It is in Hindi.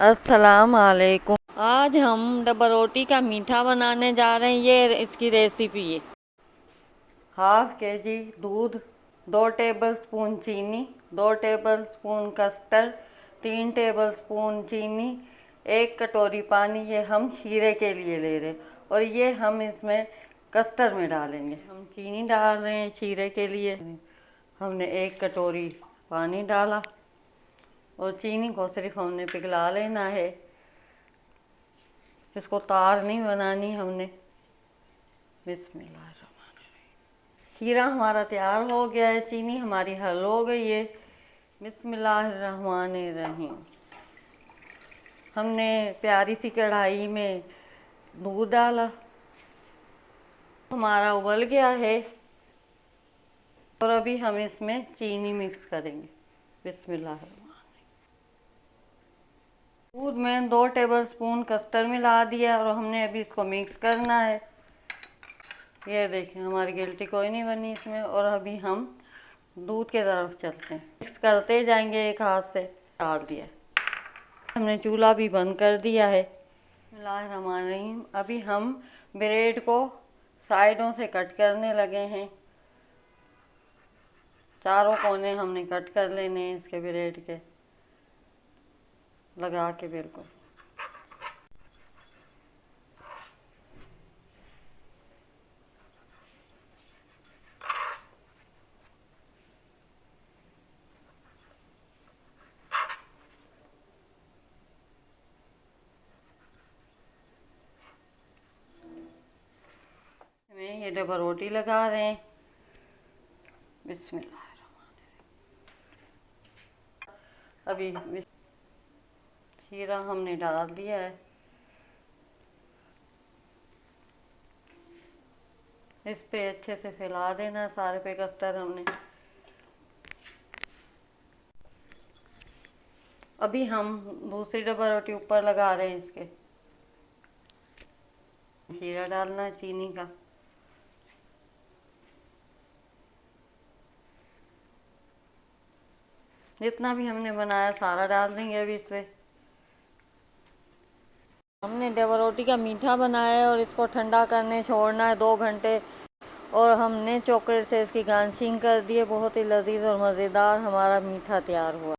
अस्सलाम वालेकुम। आज हम डब्बा रोटी का मीठा बनाने जा रहे हैं। ये इसकी रेसिपी है। 1/2 kg दूध, 2 टेबलस्पून चीनी, 2 टेबलस्पून कस्टर्ड, 3 टेबलस्पून चीनी, 1 कटोरी पानी। ये हम शीरे के लिए ले रहे हैं और ये हम इसमें कस्टर्ड में डालेंगे। हम चीनी डाल रहे हैं शीरे के लिए। हमने 1 कटोरी पानी डाला और चीनी को सिर्फ हमने पिघला लेना है, इसको तार नहीं बनानी हमने। बिस्मिल्लाहिर्रहमानिर्रहीम। शीरा हमारा तैयार हो गया है, चीनी हमारी हल हो गई है। बिस्मिल्लाहिर्रहमानिर्रहीम। हमने प्यारी सी कढ़ाई में दूध डाला, हमारा उबल गया है और अभी हम इसमें चीनी मिक्स करेंगे। बिस्मिल्लाहिर्रहमानिर्रहीम। दूध में 2 टेबलस्पून कस्टर्ड मिला दिया और हमने अभी इसको मिक्स करना है। ये देखिए हमारी गिल्टी कोई नहीं बनी इसमें। और अभी हम दूध की तरफ चलते हैं, मिक्स करते जाएंगे। एक हाथ से डाल दिया, हमने चूल्हा भी बंद कर दिया है। बिस्मिल्लाहिर्रहमानिर्रहीम। अभी हम ब्रेड को साइडों से कट करने लगे हैं। चारों कोने हमने कट कर लेने हैं इसके ब्रेड के, लगा के बिल्कुल। ये डब्बा रोटी लगा रहे हैं। बिस्मिल्लाहिर्रहमानिर्रहीम। अभी शीरा हमने डाल दिया है, इस पे अच्छे से फैला देना सारे पे कस्टर्ड हमने। अभी हम दूसरी डब्बा रोटी ऊपर लगा रहे हैं इसके। शीरा डालना है चीनी का। जितना भी हमने बनाया सारा डाल देंगे अभी इस पे। हमने डब्बा रोटी का मीठा बनाया है और इसको ठंडा करने छोड़ना है 2 घंटे। और हमने चॉकलेट से इसकी गार्निशिंग कर दी है। बहुत ही लजीज और मज़ेदार हमारा मीठा तैयार हुआ।